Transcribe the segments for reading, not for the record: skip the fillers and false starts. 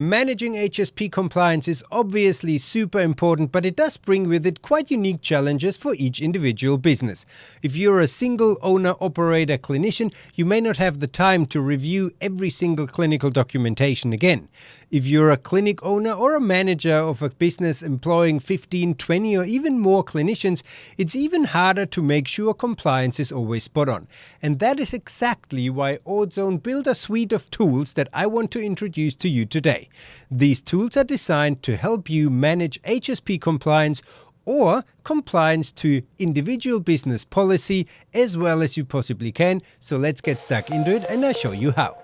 Managing HSP compliance is obviously super important, but it does bring with it quite unique challenges for each individual business. If you're a single owner-operator clinician, you may not have the time to review every single clinical documentation again. If you're a clinic owner or a manager of a business employing 15, 20 or even more clinicians, it's even harder to make sure compliance is always spot on. And that is exactly why AudZone built a suite of tools that I want to introduce to you today. These tools are designed to help you manage HSP compliance or compliance to individual business policy as well as you possibly can. So let's get stuck into it and I'll show you how.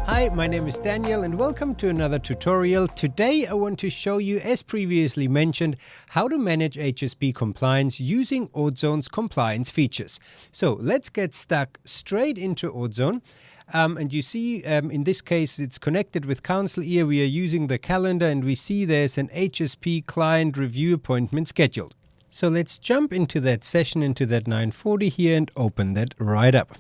Hi, my name is Daniel and welcome to another tutorial. Today I want to show you, as previously mentioned, how to manage HSP compliance using AudZone's compliance features. So let's get stuck straight into AudZone. And you see, in this case, it's connected with Counsel here. We are using the calendar and we see there's an HSP client review appointment scheduled. So let's jump into that session, into that 940 here and open that right up.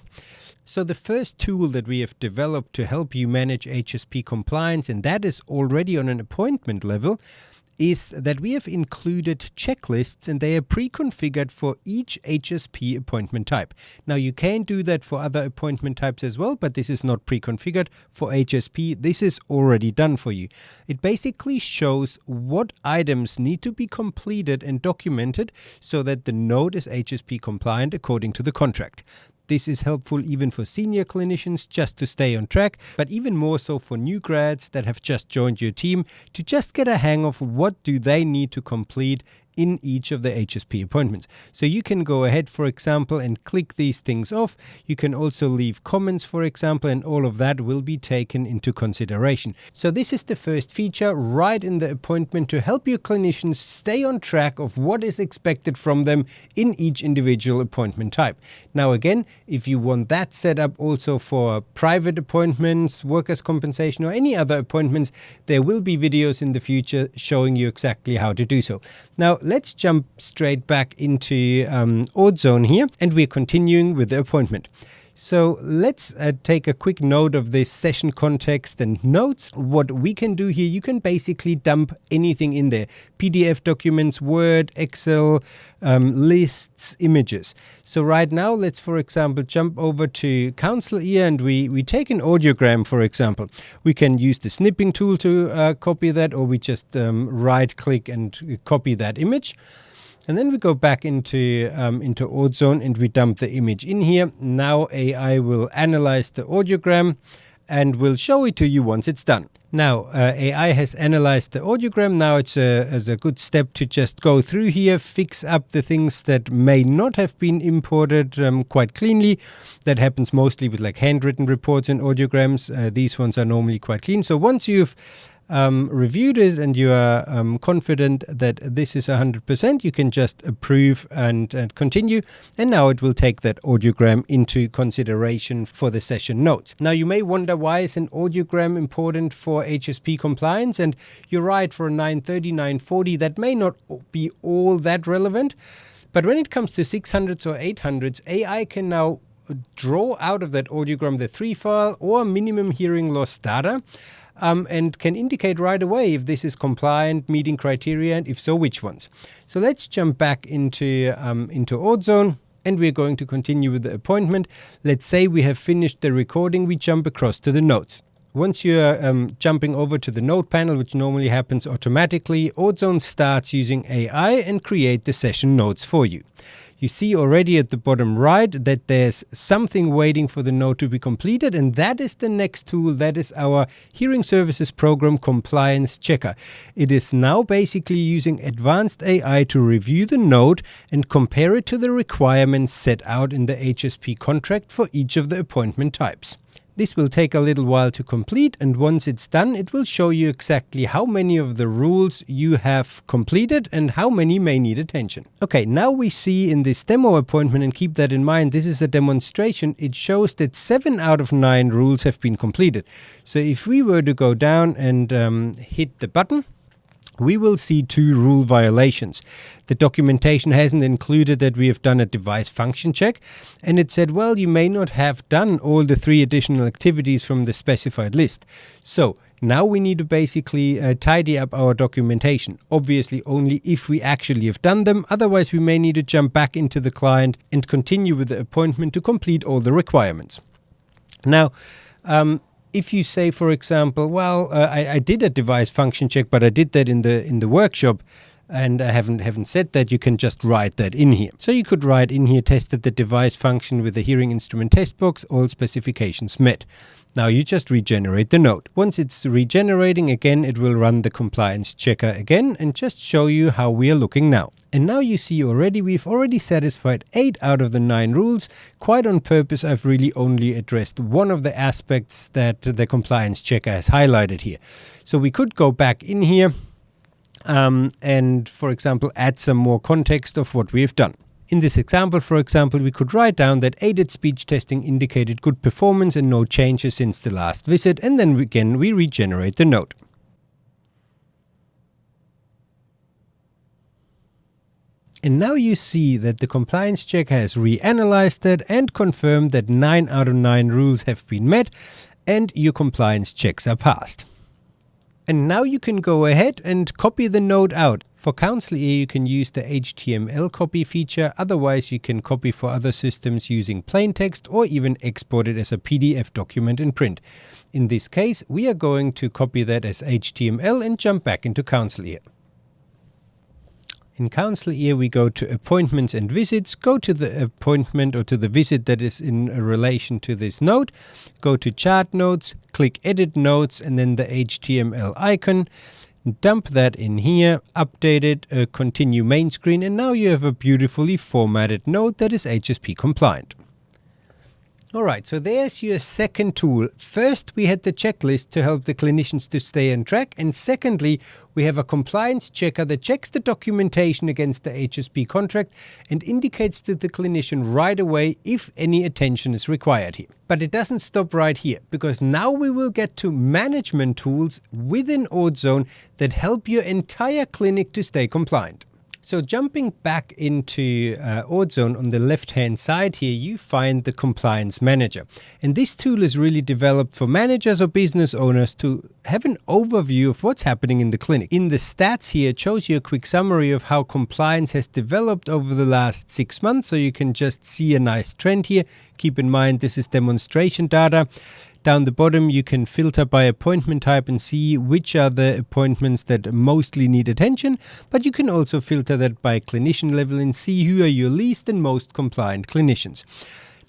So the first tool that we have developed to help you manage HSP compliance, and that is already on an appointment level, is that we have included checklists and they are pre-configured for each HSP appointment type. Now you can do that for other appointment types as well, but this is not pre-configured for HSP. This is already done for you. It basically shows what items need to be completed and documented so that the note is HSP compliant according to the contract. This is helpful even for senior clinicians just to stay on track, but even more so for new grads that have just joined your team to just get a hang of what do they need to complete in each of the HSP appointments. So you can go ahead, for example, and click these things off. You can also leave comments, for example, and all of that will be taken into consideration. So this is the first feature right in the appointment to help your clinicians stay on track of what is expected from them in each individual appointment type. Now again, if you want that set up also for private appointments, workers' compensation or any other appointments, there will be videos in the future showing you exactly how to do so. Now let's jump straight back into AudZone here and we're continuing with the appointment. So let's take a quick note of this session context and notes. What we can do here, you can basically dump anything in there. PDF documents, Word, Excel, lists, images. So right now, let's, for example, jump over to Counsel here and we take an audiogram, for example. We can use the snipping tool to copy that, or we just right click and copy that image. And then we go back into AudZone and we dump the image in here. Now AI will analyze the audiogram and will show it to you once it's done. Now AI has analyzed the audiogram. Now it's a good step to just go through here, fix up the things that may not have been imported quite cleanly. That happens mostly with like handwritten reports and audiograms. These ones are normally quite clean. So once you've reviewed it and you are confident that this is 100%, you can just approve and continue. And now it will take that audiogram into consideration for the session notes. Now you may wonder, why is an audiogram important for HSP compliance? And you're right, for a 930, 940, that may not be all that relevant. But when it comes to 600s or 800s, AI can now draw out of that audiogram the 3 file or minimum hearing loss data. And can indicate right away if this is compliant, meeting criteria, and if so, which ones. So let's jump back into AudZone, and we're going to continue with the appointment. Let's say we have finished the recording, we jump across to the notes. Once you're jumping over to the note panel, which normally happens automatically, AudZone starts using AI and create the session notes for you. You see already at the bottom right that there's something waiting for the note to be completed, and that is the next tool. That is our Hearing Services Program Compliance Checker. It is now basically using advanced AI to review the note and compare it to the requirements set out in the HSP contract for each of the appointment types. This will take a little while to complete, and once it's done, it will show you exactly how many of the rules you have completed and how many may need attention. Okay, now we see in this demo appointment, and keep that in mind, this is a demonstration, it shows that 7 out of 9 rules have been completed. So if we were to go down and hit the button, we will see 2 rule violations. The documentation hasn't included that we have done a device function check, and it said, well, you may not have done all the 3 additional activities from the specified list. So now we need to basically tidy up our documentation. Obviously only if we actually have done them, otherwise we may need to jump back into the client and continue with the appointment to complete all the requirements. Now, if you say, for example, well, I did a device function check, but I did that in the workshop, and I haven't said that, you can just write that in here. So you could write in here, tested the device function with the hearing instrument test box, all specifications met. Now you just regenerate the note. Once it's regenerating again, it will run the compliance checker again and just show you how we are looking now. And now you see already, we've already satisfied 8 out of the 9 rules. Quite on purpose, I've really only addressed one of the aspects that the compliance checker has highlighted here. So we could go back in here and, for example, add some more context of what we have done. In this example, for example, we could write down that aided speech testing indicated good performance and no changes since the last visit, and then again we regenerate the note. And now you see that the compliance checker has reanalyzed it and confirmed that 9 out of 9 rules have been met and your compliance checks are passed. And now you can go ahead and copy the note out. For Counsel Ear, you can use the HTML copy feature. Otherwise, you can copy for other systems using plain text or even export it as a PDF document in print. In this case, we are going to copy that as HTML and jump back into Counsel Ear. In Counsel Ear, we go to Appointments and Visits, go to the appointment or to the visit that is in relation to this note, go to Chart Notes, click Edit Notes, and then the HTML icon. Dump that in here, update it, continue main screen, and now you have a beautifully formatted note that is HSP compliant. Alright, so there's your second tool. First, we had the checklist to help the clinicians to stay on track, and secondly, we have a compliance checker that checks the documentation against the HSP contract and indicates to the clinician right away if any attention is required here. But it doesn't stop right here, because now we will get to management tools within AudZone that help your entire clinic to stay compliant. So jumping back into AudZone, on the left-hand side here, you find the Compliance Manager. And this tool is really developed for managers or business owners to have an overview of what's happening in the clinic. In the stats here, it shows you a quick summary of how compliance has developed over the last 6 months. So you can just see a nice trend here. Keep in mind, this is demonstration data. Down the bottom, you can filter by appointment type and see which are the appointments that mostly need attention, but you can also filter that by clinician level and see who are your least and most compliant clinicians.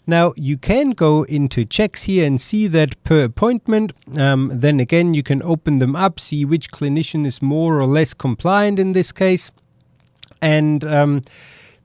Now, you can go into checks here and see that per appointment. Then again, you can open them up, see which clinician is more or less compliant in this case. And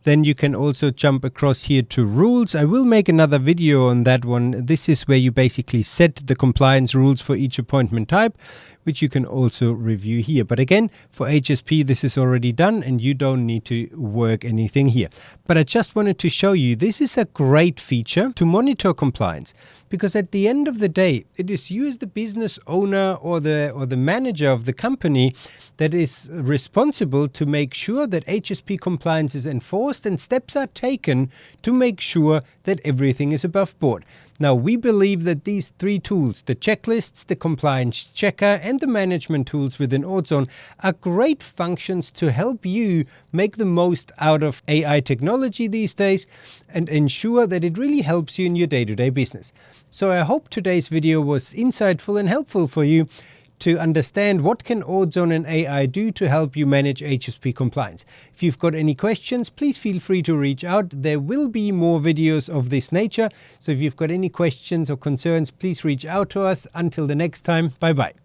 then you can also jump across here to rules. I will make another video on that one. This is where you basically set the compliance rules for each appointment type, which you can also review here. But again, for HSP, this is already done and you don't need to work anything here. But I just wanted to show you, this is a great feature to monitor compliance, because at the end of the day, it is you as the business owner or the manager of the company that is responsible to make sure that HSP compliance is enforced and steps are taken to make sure that everything is above board. Now, we believe that these 3 tools, the checklists, the compliance checker, and the management tools within AudZone, are great functions to help you make the most out of AI technology these days and ensure that it really helps you in your day-to-day business. So I hope today's video was insightful and helpful for you to understand what can AudZone and AI do to help you manage HSP compliance. If you've got any questions, please feel free to reach out. There will be more videos of this nature. So if you've got any questions or concerns, please reach out to us. Until the next time, bye-bye.